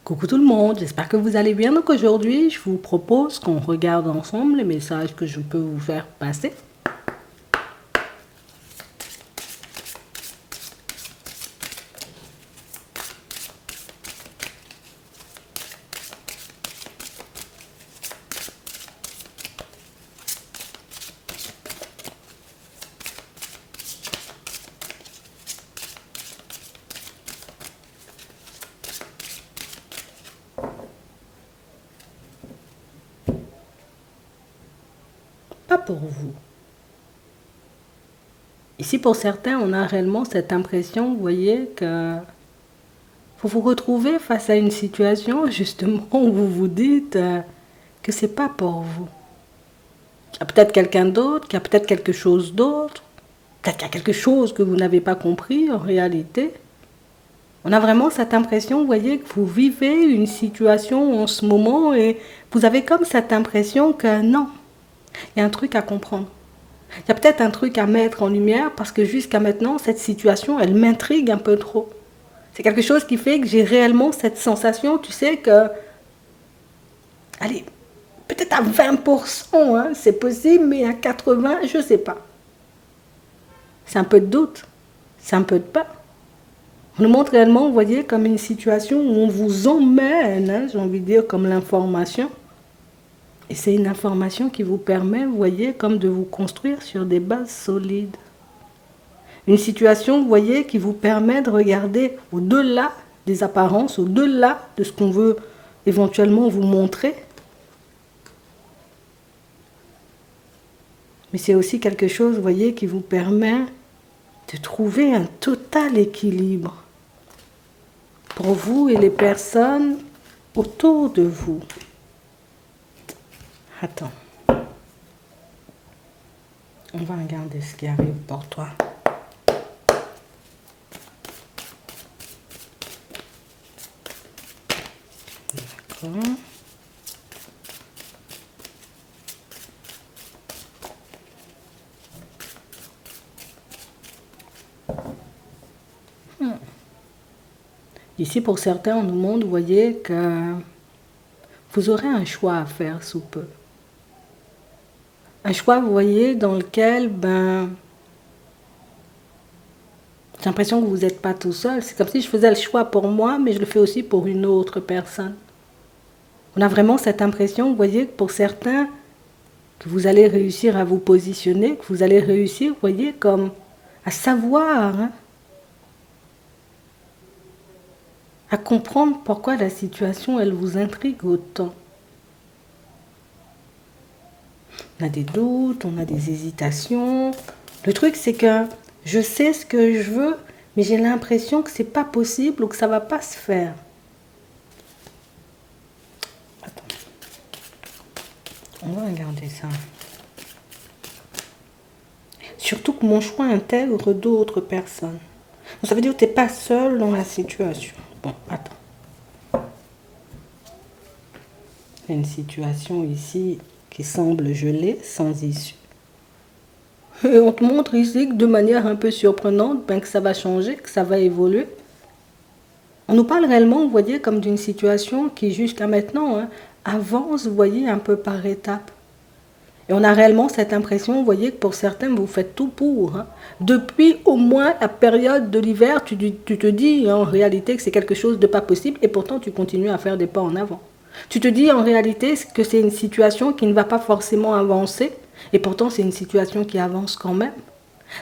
Coucou tout le monde, j'espère que vous allez bien. Donc aujourd'hui, je vous propose qu'on regarde ensemble les messages que je peux vous faire passer. Pas pour vous. Ici, pour certains, on a réellement cette impression, vous voyez, que vous vous retrouvez face à une situation, justement, où vous vous dites que c'est pas pour vous. Il y a peut-être quelqu'un d'autre, qu'il y a peut-être quelque chose d'autre, peut-être qu'il y a quelque chose que vous n'avez pas compris en réalité. On a vraiment cette impression, vous voyez, que vous vivez une situation en ce moment et vous avez comme cette impression que non, il y a un truc à comprendre. Il y a peut-être un truc à mettre en lumière parce que jusqu'à maintenant, cette situation, elle m'intrigue un peu trop. C'est quelque chose qui fait que j'ai réellement cette sensation, tu sais, que, allez, peut-être à 20%, hein, c'est possible, mais à 80%, je ne sais pas. C'est un peu de doute, c'est un peu de peur. On nous montre réellement, vous voyez, comme une situation où on vous emmène, hein, j'ai envie de dire, comme l'information. Et c'est une information qui vous permet, vous voyez, comme de vous construire sur des bases solides. Une situation, vous voyez, qui vous permet de regarder au-delà des apparences, au-delà de ce qu'on veut éventuellement vous montrer. Mais c'est aussi quelque chose, vous voyez, qui vous permet de trouver un total équilibre pour vous et les personnes autour de vous. Attends. On va regarder ce qui arrive pour toi. D'accord. Ici, pour certains, on nous montre, vous voyez, que vous aurez un choix à faire sous peu. Un choix, vous voyez, dans lequel, j'ai l'impression que vous n'êtes pas tout seul. C'est comme si je faisais le choix pour moi, mais je le fais aussi pour une autre personne. On a vraiment cette impression, vous voyez, que pour certains, que vous allez réussir à vous positionner, que vous allez réussir, vous voyez, comme à savoir, hein, à comprendre pourquoi la situation, elle vous intrigue autant. On a des doutes, on a des hésitations. Le truc, c'est que je sais ce que je veux, mais j'ai l'impression que c'est pas possible ou que ça va pas se faire. Attends. On va regarder ça. Surtout que mon choix intègre d'autres personnes. Donc, ça veut dire que tu n'es pas seul dans la situation. Bon, attends. Il y a une situation ici qui semble gelée, sans issue. Et on te montre ici que de manière un peu surprenante, que ça va changer, que ça va évoluer. On nous parle réellement, vous voyez, comme d'une situation qui jusqu'à maintenant, hein, avance, vous voyez, un peu par étapes. Et on a réellement cette impression, vous voyez, que pour certains, vous faites tout pour. Hein. Depuis au moins la période de l'hiver, tu te dis en réalité que c'est quelque chose de pas possible et pourtant tu continues à faire des pas en avant. Tu te dis en réalité que c'est une situation qui ne va pas forcément avancer et pourtant c'est une situation qui avance quand même.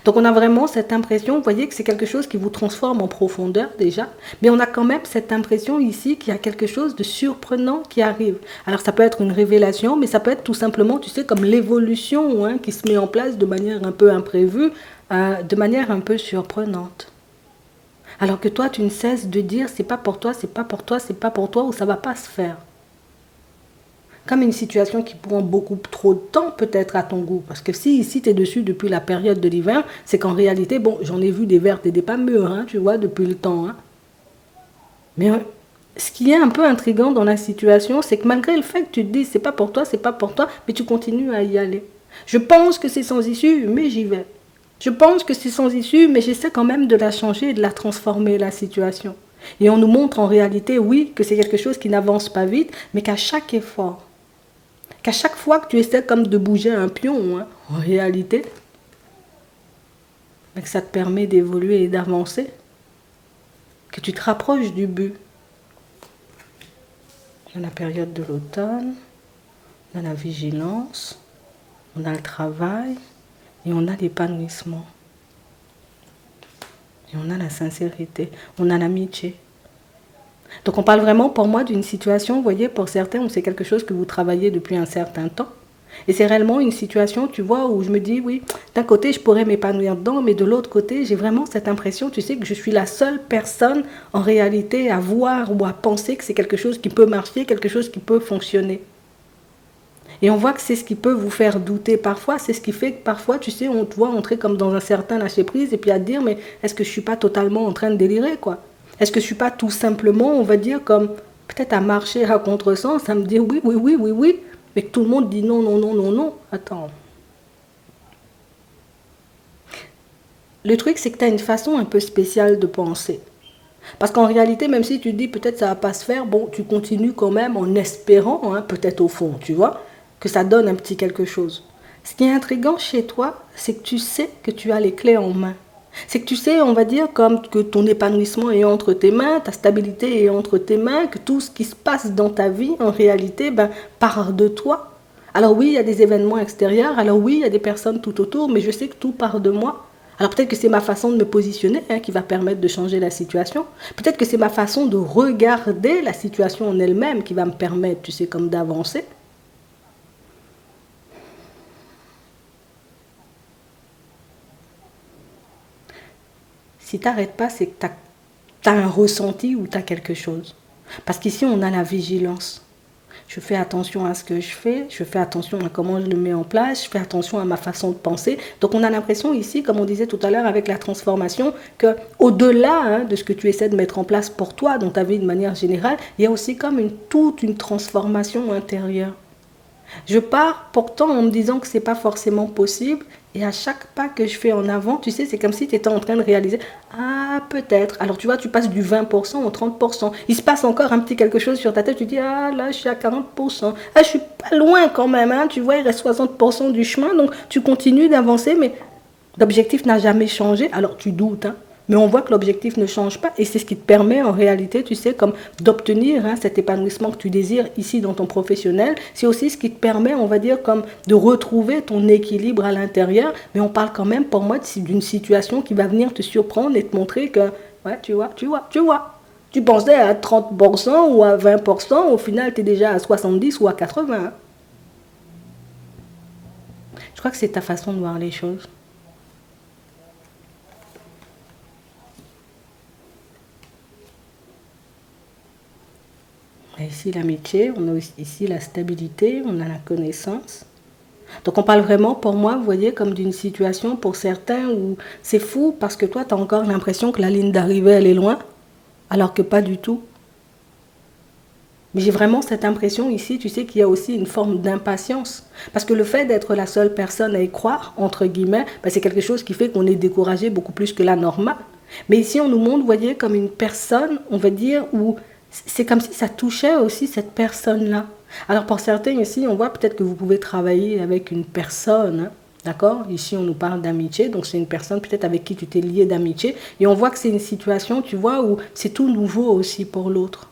Donc on a vraiment cette impression, vous voyez, que c'est quelque chose qui vous transforme en profondeur déjà, mais on a quand même cette impression ici qu'il y a quelque chose de surprenant qui arrive. Alors ça peut être une révélation, mais ça peut être tout simplement, tu sais, comme l'évolution, hein, qui se met en place de manière un peu imprévue, de manière un peu surprenante. Alors que toi, tu ne cesses de dire, c'est pas pour toi, c'est pas pour toi, c'est pas pour toi, ou ça va pas se faire. Comme une situation qui prend beaucoup trop de temps peut-être à ton goût. Parce que si ici tu es dessus depuis la période de l'hiver, c'est qu'en réalité, bon, j'en ai vu des vertes et des pas mûres, hein, tu vois, depuis le temps. Hein. Mais ce qui est un peu intriguant dans la situation, c'est que malgré le fait que tu te dis c'est pas pour toi, mais tu continues à y aller. Je pense que c'est sans issue, mais j'y vais. Je pense que c'est sans issue, mais j'essaie quand même de la changer et de la transformer, la situation. Et on nous montre en réalité, oui, que c'est quelque chose qui n'avance pas vite, mais qu'à chaque effort, qu'à chaque fois que tu essaies comme de bouger un pion, hein, en réalité, que ça te permet d'évoluer et d'avancer, que tu te rapproches du but. On a la période de l'automne, on a la vigilance, on a le travail et on a l'épanouissement. Et on a la sincérité, on a l'amitié. Donc on parle vraiment pour moi d'une situation, vous voyez, pour certains, où c'est quelque chose que vous travaillez depuis un certain temps. Et c'est réellement une situation, tu vois, où je me dis, oui, d'un côté, je pourrais m'épanouir dedans, mais de l'autre côté, j'ai vraiment cette impression, tu sais, que je suis la seule personne, en réalité, à voir ou à penser que c'est quelque chose qui peut marcher, quelque chose qui peut fonctionner. Et on voit que c'est ce qui peut vous faire douter parfois, c'est ce qui fait que parfois, tu sais, on te voit entrer comme dans un certain lâcher-prise, et puis à te dire, mais est-ce que je ne suis pas totalement en train de délirer, quoi? Est-ce que je ne suis pas tout simplement, on va dire, comme peut-être à marcher à contresens, à me dire oui, oui, oui, oui, oui, mais que tout le monde dit non, non, non, non, non. Attends. Le truc, c'est que tu as une façon un peu spéciale de penser. Parce qu'en réalité, même si tu te dis peut-être ça ne va pas se faire, bon, tu continues quand même en espérant, hein, peut-être au fond, tu vois, que ça donne un petit quelque chose. Ce qui est intriguant chez toi, c'est que tu sais que tu as les clés en main. C'est que tu sais, on va dire, comme que ton épanouissement est entre tes mains, ta stabilité est entre tes mains, que tout ce qui se passe dans ta vie, en réalité, part de toi. Alors oui, il y a des événements extérieurs, alors oui, il y a des personnes tout autour, mais je sais que tout part de moi. Alors peut-être que c'est ma façon de me positionner, hein, qui va permettre de changer la situation. Peut-être que c'est ma façon de regarder la situation en elle-même qui va me permettre, tu sais, comme d'avancer. Si tu n'arrêtes pas, c'est que tu as un ressenti ou tu as quelque chose. Parce qu'ici, on a la vigilance. Je fais attention à ce que je fais attention à comment je le mets en place, je fais attention à ma façon de penser. Donc on a l'impression ici, comme on disait tout à l'heure avec la transformation, qu'au-delà, hein, de ce que tu essaies de mettre en place pour toi, dans ta vie de manière générale, il y a aussi comme toute une transformation intérieure. Je pars pourtant en me disant que ce n'est pas forcément possible. Et à chaque pas que je fais en avant, tu sais, c'est comme si tu étais en train de réaliser. Ah, peut-être. Alors tu vois, tu passes du 20% au 30%. Il se passe encore un petit quelque chose sur ta tête. Tu dis, ah là, je suis à 40%. Ah, je suis pas loin quand même. Hein. Tu vois, il reste 60% du chemin. Donc tu continues d'avancer, mais l'objectif n'a jamais changé. Alors tu doutes, hein. Mais on voit que l'objectif ne change pas et c'est ce qui te permet en réalité, tu sais, comme d'obtenir, hein, cet épanouissement que tu désires ici dans ton professionnel. C'est aussi ce qui te permet, on va dire, comme de retrouver ton équilibre à l'intérieur. Mais on parle quand même, pour moi, d'une situation qui va venir te surprendre et te montrer que, ouais, tu vois. Tu pensais à 30% ou à 20%, au final, tu es déjà à 70 ou à 80. Hein. Je crois que c'est ta façon de voir les choses. Ici l'amitié, on a ici la stabilité, on a la connaissance. Donc on parle vraiment pour moi, vous voyez, comme d'une situation pour certains où c'est fou parce que toi tu as encore l'impression que la ligne d'arrivée elle est loin, alors que pas du tout. Mais j'ai vraiment cette impression ici, tu sais, qu'il y a aussi une forme d'impatience. Parce que le fait d'être la seule personne à y croire, entre guillemets, c'est quelque chose qui fait qu'on est découragé beaucoup plus que la normale. Mais ici on nous montre, vous voyez, comme une personne, on va dire, où c'est comme si ça touchait aussi cette personne-là. Alors pour certains ici, on voit peut-être que vous pouvez travailler avec une personne, hein, d'accord? Ici, on nous parle d'amitié, donc c'est une personne peut-être avec qui tu t'es lié d'amitié. Et on voit que c'est une situation, tu vois, où c'est tout nouveau aussi pour l'autre.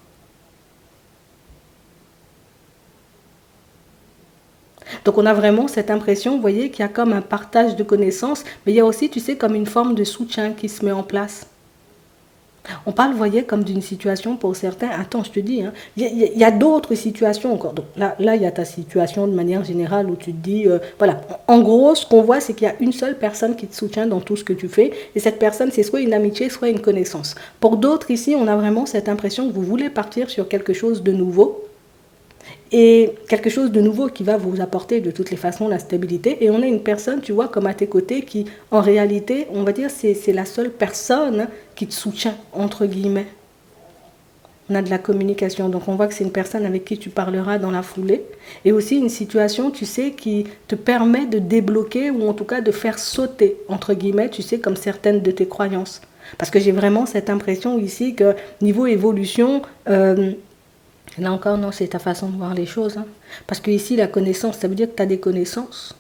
Donc on a vraiment cette impression, vous voyez, qu'il y a comme un partage de connaissances, mais il y a aussi, tu sais, comme une forme de soutien qui se met en place. On parle, vous voyez, comme d'une situation pour certains. Attends, je te dis, hein, y a d'autres situations encore. Donc là, il y a ta situation de manière générale où tu te dis, voilà. En gros, ce qu'on voit, c'est qu'il y a une seule personne qui te soutient dans tout ce que tu fais. Et cette personne, c'est soit une amitié, soit une connaissance. Pour d'autres, ici, on a vraiment cette impression que vous voulez partir sur quelque chose de nouveau. Et quelque chose de nouveau qui va vous apporter de toutes les façons la stabilité. Et on a une personne, tu vois, comme à tes côtés, qui, en réalité, on va dire, c'est la seule personne qui te soutient, entre guillemets. On a de la communication, donc on voit que c'est une personne avec qui tu parleras dans la foulée. Et aussi une situation, tu sais, qui te permet de débloquer ou en tout cas de faire sauter, entre guillemets, tu sais, comme certaines de tes croyances. Parce que j'ai vraiment cette impression ici que niveau évolution, là encore, non, c'est ta façon de voir les choses. Hein. Parce que ici, la connaissance, ça veut dire que tu as des connaissances.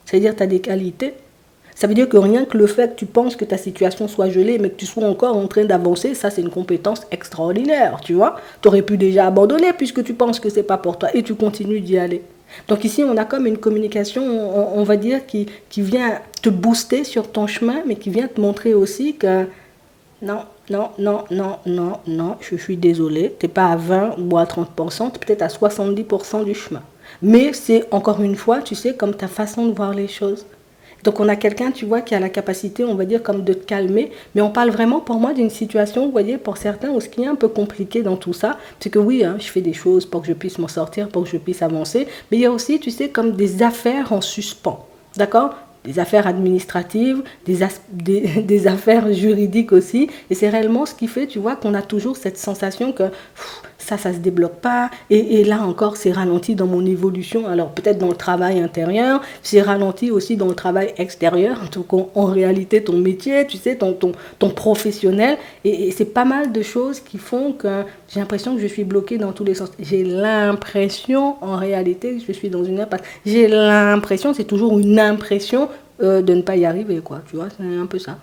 Ça veut dire que tu as des qualités. Ça veut dire que rien que le fait que tu penses que ta situation soit gelée, mais que tu sois encore en train d'avancer, ça c'est une compétence extraordinaire, tu vois. Tu aurais pu déjà abandonner puisque tu penses que c'est pas pour toi et tu continues d'y aller. Donc ici, on a comme une communication, on va dire, qui vient te booster sur ton chemin, mais qui vient te montrer aussi que non, non, non, non, non, non, je suis désolée, tu n'es pas à 20 ou à 30%, tu es peut-être à 70% du chemin. Mais c'est encore une fois, tu sais, comme ta façon de voir les choses. Donc on a quelqu'un, tu vois, qui a la capacité, on va dire, comme de te calmer. Mais on parle vraiment, pour moi, d'une situation, vous voyez, pour certains, où ce qui est un peu compliqué dans tout ça, c'est que oui, hein, je fais des choses pour que je puisse m'en sortir, pour que je puisse avancer. Mais il y a aussi, tu sais, comme des affaires en suspens. D'accord ? Des affaires administratives, des affaires juridiques aussi. Et c'est réellement ce qui fait, tu vois, qu'on a toujours cette sensation que ça ne se débloque pas. Et là encore, c'est ralenti dans mon évolution. Alors peut-être dans le travail intérieur, c'est ralenti aussi dans le travail extérieur. Donc en réalité, ton métier, tu sais, ton professionnel. Et c'est pas mal de choses qui font que j'ai l'impression que je suis bloquée dans tous les sens. J'ai l'impression, en réalité, que je suis dans une impasse. J'ai l'impression, c'est toujours une impression de ne pas y arriver, quoi. Tu vois, c'est un peu ça.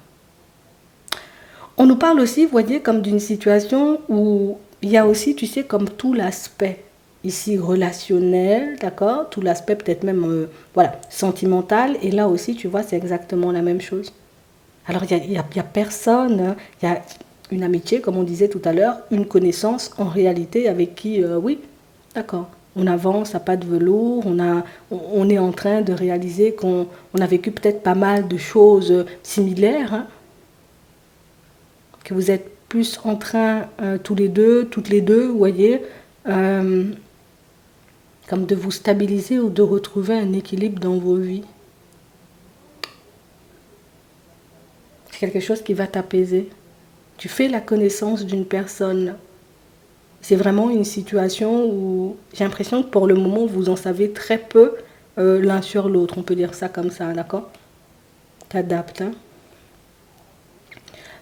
On nous parle aussi, vous voyez, comme d'une situation où il y a aussi, tu sais, comme tout l'aspect ici relationnel, d'accord, tout l'aspect peut-être même, voilà, sentimental. Et là aussi, tu vois, c'est exactement la même chose. Alors, il y a personne, hein, il y a une amitié, comme on disait tout à l'heure, une connaissance en réalité avec qui, oui, d'accord, on avance à pas de velours, on est en train de réaliser qu'on a vécu peut-être pas mal de choses similaires, hein, que vous êtes plus en train, tous les deux, toutes les deux, vous voyez, comme de vous stabiliser ou de retrouver un équilibre dans vos vies. C'est quelque chose qui va t'apaiser. Tu fais la connaissance d'une personne. C'est vraiment une situation où j'ai l'impression que pour le moment, vous en savez très peu l'un sur l'autre. On peut dire ça comme ça, d'accord ? T'adaptes, hein ?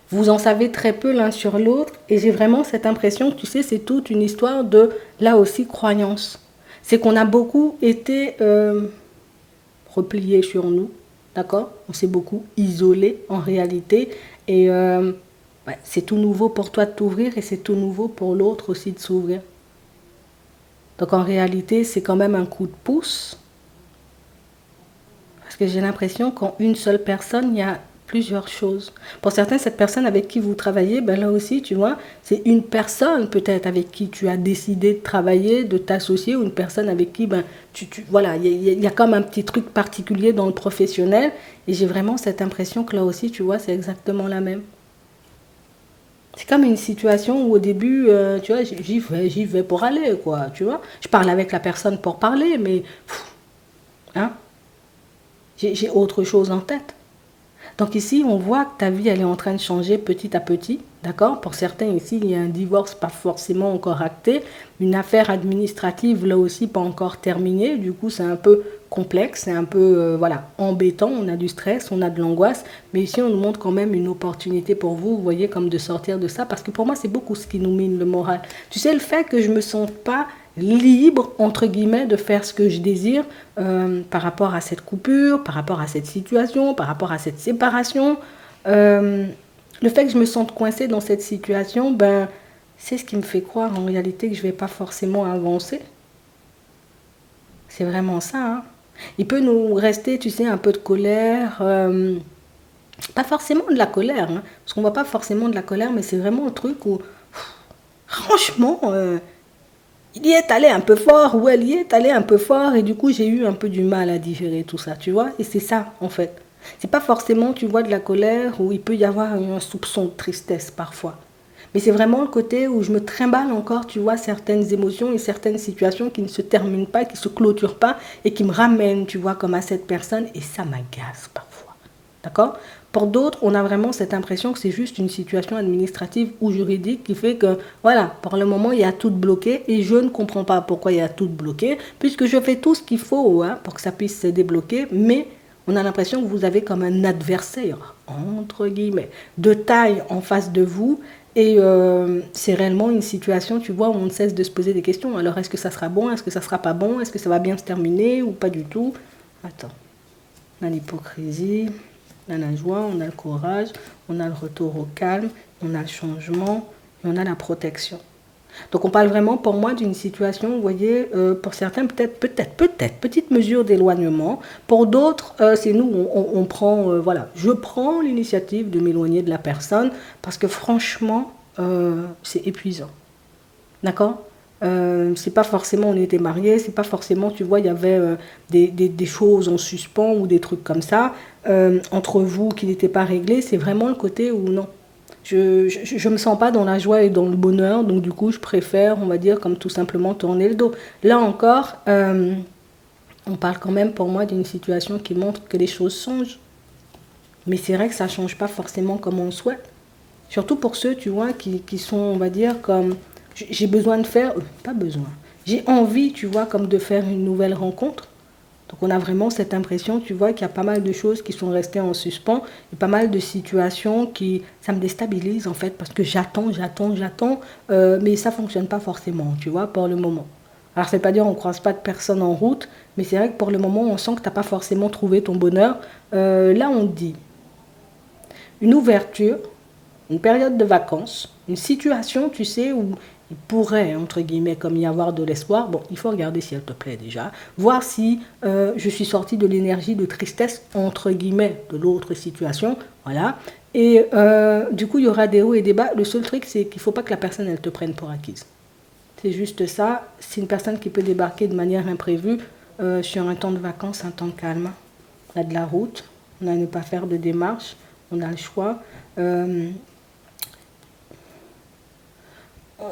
Vous en savez très peu l'un sur l'autre et j'ai vraiment cette impression que, tu sais, c'est toute une histoire de, là aussi, croyance. C'est qu'on a beaucoup été repliés sur nous, d'accord ? On s'est beaucoup isolé en réalité et ouais, c'est tout nouveau pour toi de t'ouvrir et c'est tout nouveau pour l'autre aussi de s'ouvrir. Donc en réalité, c'est quand même un coup de pouce parce que j'ai l'impression qu'en une seule personne, il y a plusieurs choses. Pour certains, cette personne avec qui vous travaillez, ben là aussi, tu vois, c'est une personne peut-être avec qui tu as décidé de travailler, de t'associer, ou une personne avec qui, ben, voilà, il y a comme un petit truc particulier dans le professionnel, et j'ai vraiment cette impression que là aussi, tu vois, c'est exactement la même. C'est comme une situation où au début, tu vois, j'y vais pour aller, quoi, tu vois. Je parle avec la personne pour parler, mais, hein, j'ai autre chose en tête. Donc ici, on voit que ta vie, elle est en train de changer petit à petit, d'accord ? Pour certains ici, il y a un divorce pas forcément encore acté, une affaire administrative, là aussi, pas encore terminée. Du coup, c'est un peu complexe, c'est un peu, voilà, embêtant. On a du stress, on a de l'angoisse. Mais ici, on nous montre quand même une opportunité pour vous, vous voyez, comme de sortir de ça. Parce que pour moi, c'est beaucoup ce qui nous mine le moral. Tu sais, le fait que je ne me sente pas libre, entre guillemets, de faire ce que je désire par rapport à cette coupure, par rapport à cette situation, par rapport à cette séparation. Le fait que je me sente coincée dans cette situation, ben, c'est ce qui me fait croire en réalité que je ne vais pas forcément avancer. C'est vraiment ça. Hein. Il peut nous rester, tu sais, un peu de colère. Pas forcément de la colère, hein, parce qu'on ne voit pas forcément de la colère, mais c'est vraiment un truc où, franchement... il y est allé un peu fort, ou elle y est allée un peu fort, et du coup, j'ai eu un peu du mal à digérer tout ça, tu vois. Et c'est ça, en fait. C'est pas forcément, tu vois, de la colère, où il peut y avoir un soupçon de tristesse, parfois. Mais c'est vraiment le côté où je me trimballe encore, tu vois, certaines émotions et certaines situations qui ne se terminent pas, qui ne se clôturent pas, et qui me ramènent, tu vois, comme à cette personne, et ça m'agace parfois. D'accord ? Pour d'autres, on a vraiment cette impression que c'est juste une situation administrative ou juridique qui fait que, voilà, pour le moment, il y a tout bloqué et je ne comprends pas pourquoi il y a tout bloqué, puisque je fais tout ce qu'il faut, hein, pour que ça puisse se débloquer, mais On a l'impression que vous avez comme un adversaire, entre guillemets, de taille en face de vous. Et c'est réellement une situation, tu vois, où on ne cesse de se poser des questions. Alors, est-ce que ça sera bon? Est-ce que ça sera pas bon? Est-ce que ça va bien se terminer ou pas du tout? Attends. On a l'hypocrisie, on a la joie, on a le courage, on a le retour au calme, on a le changement et on a la protection. Donc on parle vraiment pour moi d'une situation, vous voyez, pour certains peut-être, petite mesure d'éloignement. Pour d'autres, c'est nous, on prend, voilà, je prends l'initiative de m'éloigner de la personne parce que franchement, c'est épuisant. D'accord? C'est pas forcément on était mariés, c'est pas forcément, tu vois, il y avait des choses en suspens ou des trucs comme ça entre vous qui n'étaient pas réglés. C'est vraiment le côté où non. Je me sens pas dans la joie et dans le bonheur, donc du coup je préfère, on va dire, comme tout simplement tourner le dos. Là encore, on parle quand même pour moi d'une situation qui montre que les choses changent. Mais c'est vrai que ça change pas forcément comme on le souhaite. Surtout pour ceux, tu vois, qui sont, on va dire, comme j'ai besoin de faire, pas besoin, j'ai envie, tu vois, comme de faire une nouvelle rencontre. Donc on a vraiment cette impression, tu vois, qu'il y a pas mal de choses qui sont restées en suspens, et pas mal de situations qui, ça me déstabilise en fait, parce que j'attends, mais ça fonctionne pas forcément, tu vois, pour le moment. Alors c'est pas dire on croise pas de personnes en route, mais c'est vrai que pour le moment on sent que t'as pas forcément trouvé ton bonheur. Là on dit une ouverture, une période de vacances, une situation, tu sais, où il pourrait, entre guillemets, comme y avoir de l'espoir. Bon, il faut regarder s'il te plaît déjà, voir si je suis sortie de l'énergie de tristesse, entre guillemets, de l'autre situation, voilà. Et du coup, il y aura des hauts et des bas. Le seul truc, c'est qu'il ne faut pas que la personne, elle te prenne pour acquise. C'est juste ça. C'est une personne qui peut débarquer de manière imprévue sur un temps de vacances, un temps calme. On a de la route, on a à ne pas faire de démarches, on a le choix.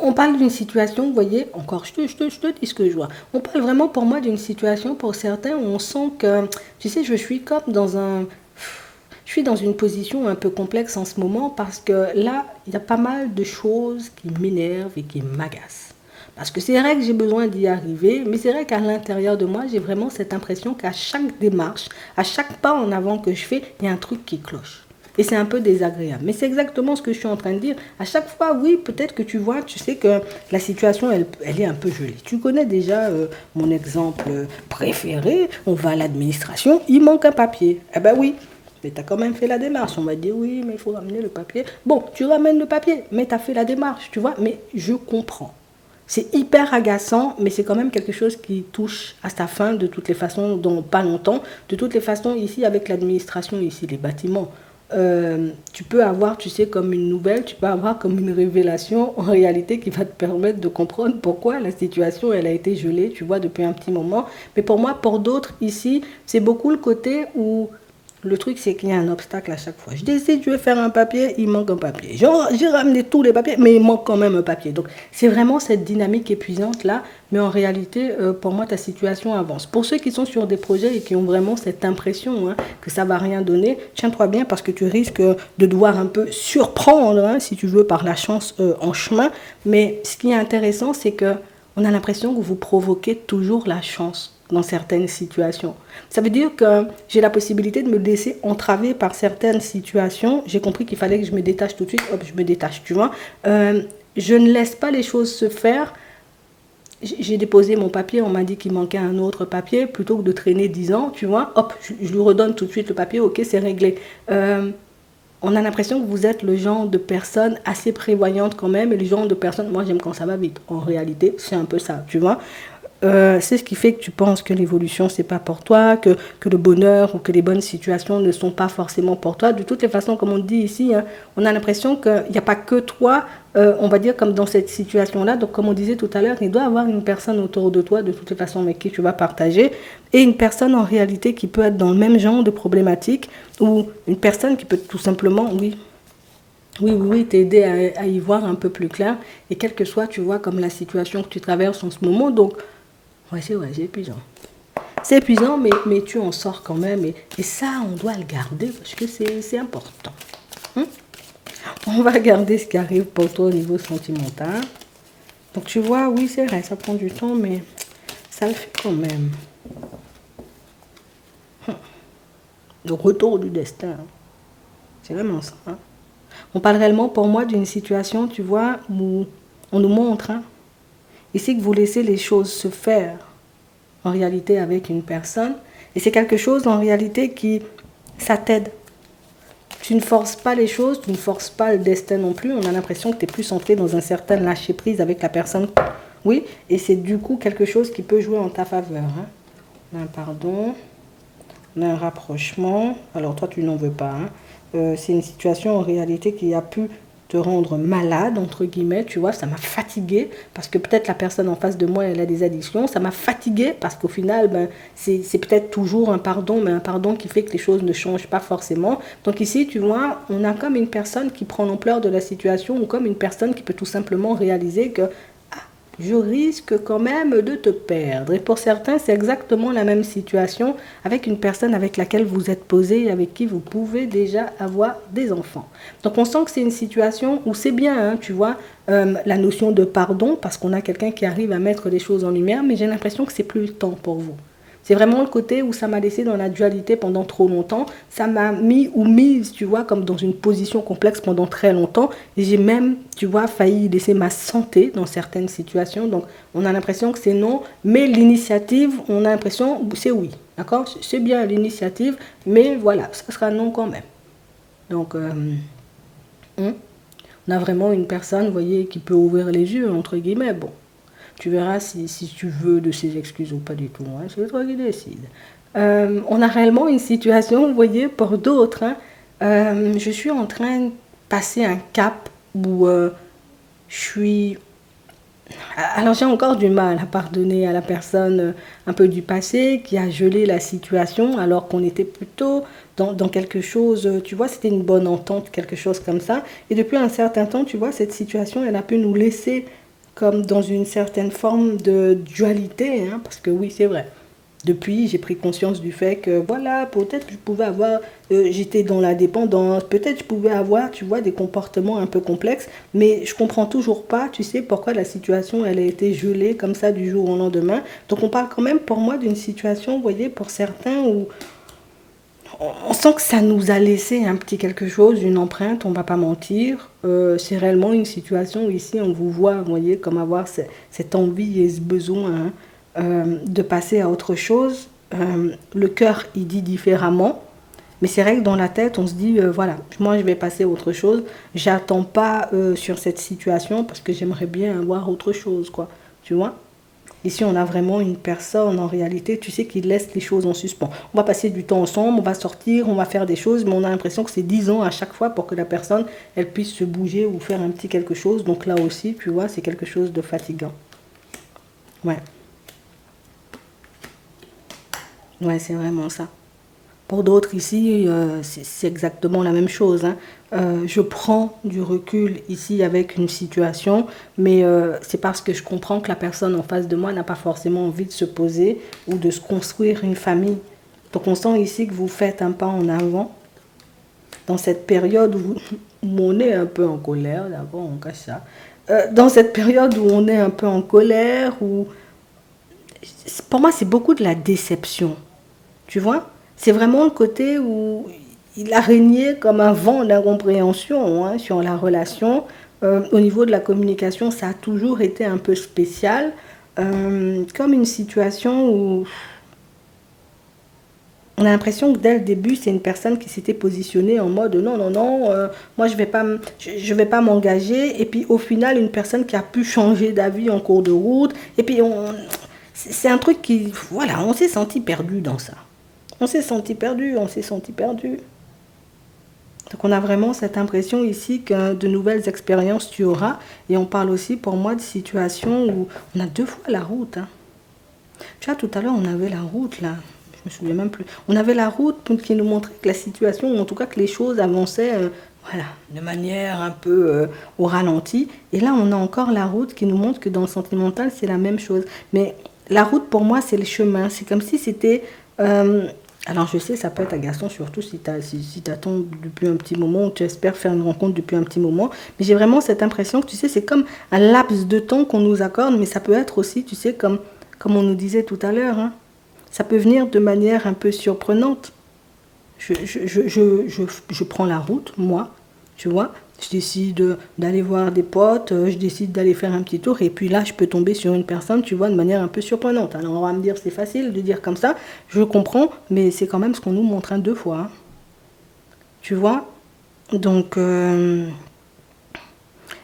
On parle d'une situation, vous voyez, encore, je te dis ce que je vois. On parle vraiment pour moi d'une situation pour certains où on sent que, tu sais, je suis comme dans un... Je suis dans une position un peu complexe en ce moment parce que là, il y a pas mal de choses qui m'énervent et qui m'agacent. Parce que c'est vrai que j'ai besoin d'y arriver, mais c'est vrai qu'à l'intérieur de moi, j'ai vraiment cette impression qu'à chaque démarche, à chaque pas en avant que je fais, il y a un truc qui cloche. Et c'est un peu désagréable. Mais c'est exactement ce que je suis en train de dire. À chaque fois, oui, peut-être que tu vois, tu sais que la situation, elle est un peu gelée. Tu connais déjà mon exemple préféré. On va à l'administration, il manque un papier. Eh ben oui, mais tu as quand même fait la démarche. On va dire, oui, mais il faut ramener le papier. Bon, tu ramènes le papier, mais tu as fait la démarche, tu vois. Mais je comprends. C'est hyper agaçant, mais c'est quand même quelque chose qui touche à sa fin de toutes les façons, dans pas longtemps. De toutes les façons, ici, avec l'administration, ici, les bâtiments, tu peux avoir, tu sais, comme une nouvelle, tu peux avoir comme une révélation en réalité qui va te permettre de comprendre pourquoi la situation, elle a été gelée, tu vois, depuis un petit moment. Mais pour moi, pour d'autres, ici, c'est beaucoup le côté où le truc, c'est qu'il y a un obstacle à chaque fois. Je décide, je vais faire un papier, il manque un papier. J'ai ramené tous les papiers, mais il manque quand même un papier. Donc, c'est vraiment cette dynamique épuisante-là. Mais en réalité, pour moi, ta situation avance. Pour ceux qui sont sur des projets et qui ont vraiment cette impression que ça ne va rien donner, tiens-toi bien parce que tu risques de devoir un peu surprendre, si tu veux, par la chance en chemin. Mais ce qui est intéressant, c'est qu'on a l'impression que vous provoquez toujours la chance dans certaines situations. Ça veut dire que j'ai la possibilité de me laisser entraver par certaines situations. J'ai compris qu'il fallait que je me détache tout de suite. Hop, je me détache, tu vois. Je ne laisse pas les choses se faire. J'ai déposé mon papier, on m'a dit qu'il manquait un autre papier. Plutôt que de traîner 10 ans, tu vois, hop, je lui redonne tout de suite le papier. Ok, c'est réglé. On a l'impression que vous êtes le genre de personne assez prévoyante quand même. Et le genre de personne, moi j'aime quand ça va vite. En réalité, c'est un peu ça, tu vois. C'est ce qui fait que tu penses que l'évolution c'est pas pour toi, que le bonheur ou que les bonnes situations ne sont pas forcément pour toi. De toutes les façons, comme on dit ici, on a l'impression qu'il n'y a pas que toi, on va dire comme dans cette situation-là. Donc comme on disait tout à l'heure, il doit y avoir une personne autour de toi, de toutes les façons avec qui tu vas partager, et une personne en réalité qui peut être dans le même genre de problématique, ou une personne qui peut tout simplement, oui, t'aider à y voir un peu plus clair, et quelle que soit, tu vois, comme la situation que tu traverses en ce moment. Donc ouais, c'est épuisant. C'est épuisant, mais tu en sors quand même. Et ça, on doit le garder parce que c'est important. On va regarder ce qui arrive pour toi au niveau sentimental. Donc tu vois, oui, c'est vrai, ça prend du temps, mais ça le fait quand même. Le retour du destin. Hein. C'est vraiment ça. Hein. On parle réellement pour moi d'une situation, tu vois, où on nous montre, hein, ici que vous laissez les choses se faire en réalité avec une personne. Et c'est quelque chose en réalité qui, ça t'aide. Tu ne forces pas les choses, tu ne forces pas le destin non plus. On a l'impression que tu es plus entré dans un certain lâcher-prise avec la personne. Oui, et c'est du coup quelque chose qui peut jouer en ta faveur. Hein. On a un pardon, on a un rapprochement. Alors toi, tu n'en veux pas. Hein. C'est une situation en réalité qui a pu te rendre malade, entre guillemets, tu vois, ça m'a fatiguée, parce que peut-être la personne en face de moi, elle a des addictions, ça m'a fatiguée, parce qu'au final, ben, c'est peut-être toujours un pardon, mais un pardon qui fait que les choses ne changent pas forcément. Donc ici, tu vois, on a comme une personne qui prend l'ampleur de la situation, ou comme une personne qui peut tout simplement réaliser que je risque quand même de te perdre. Et pour certains, c'est exactement la même situation avec une personne avec laquelle vous êtes posé et avec qui vous pouvez déjà avoir des enfants. Donc on sent que c'est une situation où c'est bien, hein, tu vois, la notion de pardon, parce qu'on a quelqu'un qui arrive à mettre les choses en lumière, mais j'ai l'impression que c'est plus le temps pour vous. C'est vraiment le côté où ça m'a laissé dans la dualité pendant trop longtemps. Ça m'a mis ou mise, tu vois, comme dans une position complexe pendant très longtemps. Et j'ai même, tu vois, failli laisser ma santé dans certaines situations. Donc, on a l'impression que c'est non. Mais l'initiative, on a l'impression que c'est oui. D'accord? C'est bien l'initiative, mais voilà, ça sera non quand même. Donc, on a vraiment une personne, vous voyez, qui peut ouvrir les yeux, entre guillemets. Bon. Tu verras si tu veux de ces excuses ou pas du tout. Hein. C'est toi qui décides. On a réellement une situation, vous voyez, pour d'autres. Hein. Je suis en train de passer un cap où je suis... Alors j'ai encore du mal à pardonner à la personne un peu du passé qui a gelé la situation alors qu'on était plutôt dans quelque chose, tu vois, c'était une bonne entente, quelque chose comme ça. Et depuis un certain temps, tu vois, cette situation, elle a pu nous laisser comme dans une certaine forme de dualité, hein, parce que oui, c'est vrai. Depuis, j'ai pris conscience du fait que, voilà, peut-être je pouvais avoir, j'étais dans la dépendance, peut-être je pouvais avoir, tu vois, des comportements un peu complexes, mais je comprends toujours pas, tu sais, pourquoi la situation, elle a été gelée comme ça du jour au lendemain. Donc on parle quand même pour moi d'une situation, vous voyez, pour certains où on sent que ça nous a laissé un petit quelque chose, une empreinte, on ne va pas mentir. C'est réellement une situation où ici, on vous voit, vous voyez, comme avoir cette envie et ce besoin, hein, de passer à autre chose. Le cœur, il dit différemment. Mais c'est vrai que dans la tête, on se dit, voilà, moi je vais passer à autre chose. J'attends pas sur cette situation parce que j'aimerais bien avoir autre chose, quoi. Tu vois? Ici, on a vraiment une personne, en réalité, tu sais, qui laisse les choses en suspens. On va passer du temps ensemble, on va sortir, on va faire des choses, mais on a l'impression que c'est 10 ans à chaque fois pour que la personne, elle puisse se bouger ou faire un petit quelque chose. Donc là aussi, tu vois, c'est quelque chose de fatigant. Ouais. Ouais, c'est vraiment ça. Pour d'autres ici, c'est exactement la même chose. Hein. Je prends du recul ici avec une situation, mais c'est parce que je comprends que la personne en face de moi n'a pas forcément envie de se poser ou de se construire une famille. Donc on sent ici que vous faites un pas en avant dans cette période où on est un peu en colère, d'abord on cache ça. Dans cette période où on est un peu en colère, où pour moi c'est beaucoup de la déception. Tu vois? C'est vraiment le côté où il a régné comme un vent d'incompréhension, hein, sur la relation. Au niveau de la communication, ça a toujours été un peu spécial. Comme une situation où on a l'impression que dès le début, c'est une personne qui s'était positionnée en mode non, non, non, moi je vais pas m'engager. Et puis au final, une personne qui a pu changer d'avis en cours de route. Et puis c'est un truc qui, voilà, on s'est senti perdu dans ça. On s'est senti perdu, on s'est senti perdu. Donc on a vraiment cette impression ici que de nouvelles expériences tu auras. Et on parle aussi pour moi de situations où on a 2 fois la route. Hein. Tu vois, tout à l'heure on avait la route là. Je me souviens même plus. On avait la route qui nous montrait que la situation, ou en tout cas que les choses avançaient voilà, de manière un peu au ralenti. Et là on a encore la route qui nous montre que dans le sentimental c'est la même chose. Mais la route pour moi c'est le chemin. C'est comme si c'était... alors je sais, ça peut être agaçant, surtout si tu attends depuis un petit moment, ou tu espères faire une rencontre depuis un petit moment. Mais j'ai vraiment cette impression que, tu sais, c'est comme un laps de temps qu'on nous accorde, mais ça peut être aussi, tu sais, comme on nous disait tout à l'heure, hein, ça peut venir de manière un peu surprenante. je prends la route, moi, tu vois. Je décide d'aller voir des potes, je décide d'aller faire un petit tour, et puis là, je peux tomber sur une personne, tu vois, de manière un peu surprenante. Alors, on va me dire, c'est facile de dire comme ça, je comprends, mais c'est quand même ce qu'on nous montre un deux fois, hein. Tu vois. Donc, il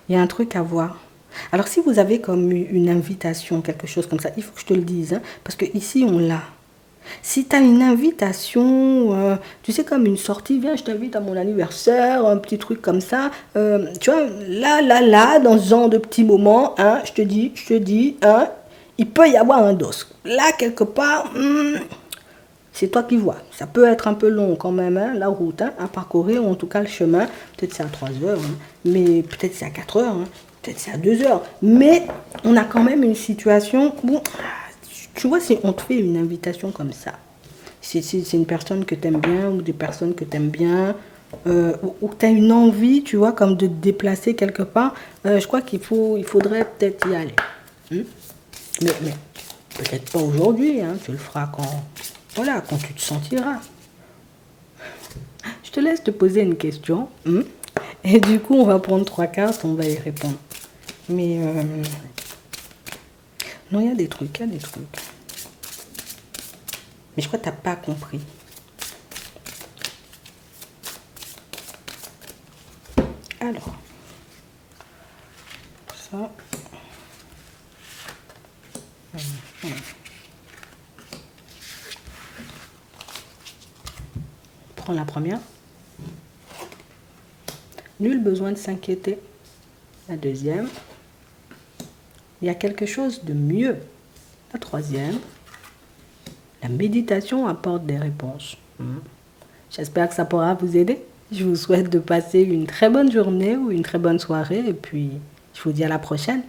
y a un truc à voir. Alors, si vous avez comme une invitation, quelque chose comme ça, il faut que je te le dise, hein, parce que ici, on l'a. Si tu as une invitation, tu sais, comme une sortie, viens, je t'invite à mon anniversaire, un petit truc comme ça, tu vois, là, dans ce genre de petits moments, hein, je te dis, hein, il peut y avoir un dos. Là, quelque part, c'est toi qui vois. Ça peut être un peu long quand même, hein, la route, hein, à parcourir, ou en tout cas le chemin. Peut-être c'est à 3 heures, hein, mais peut-être c'est à 4 heures, hein, peut-être c'est à 2 heures. Mais on a quand même une situation où, tu vois, si on te fait une invitation comme ça, c'est une personne que tu aimes bien ou des personnes que tu aimes bien, ou tu as une envie, tu vois, comme de te déplacer quelque part, je crois il faudrait peut-être y aller. Hmm. Mais peut-être pas aujourd'hui, hein, tu le feras quand, voilà, quand tu te sentiras. Je te laisse te poser une question, et du coup, on va prendre 3 cartes, on va y répondre. Mais non, il y a des trucs, il y a des trucs. Mais je crois que tu n'as pas compris. Alors, ça. Prends la première. Nul besoin de s'inquiéter. La deuxième. Il y a quelque chose de mieux. La troisième. La méditation apporte des réponses. J'espère que ça pourra vous aider. Je vous souhaite de passer une très bonne journée ou une très bonne soirée. Et puis, je vous dis à la prochaine.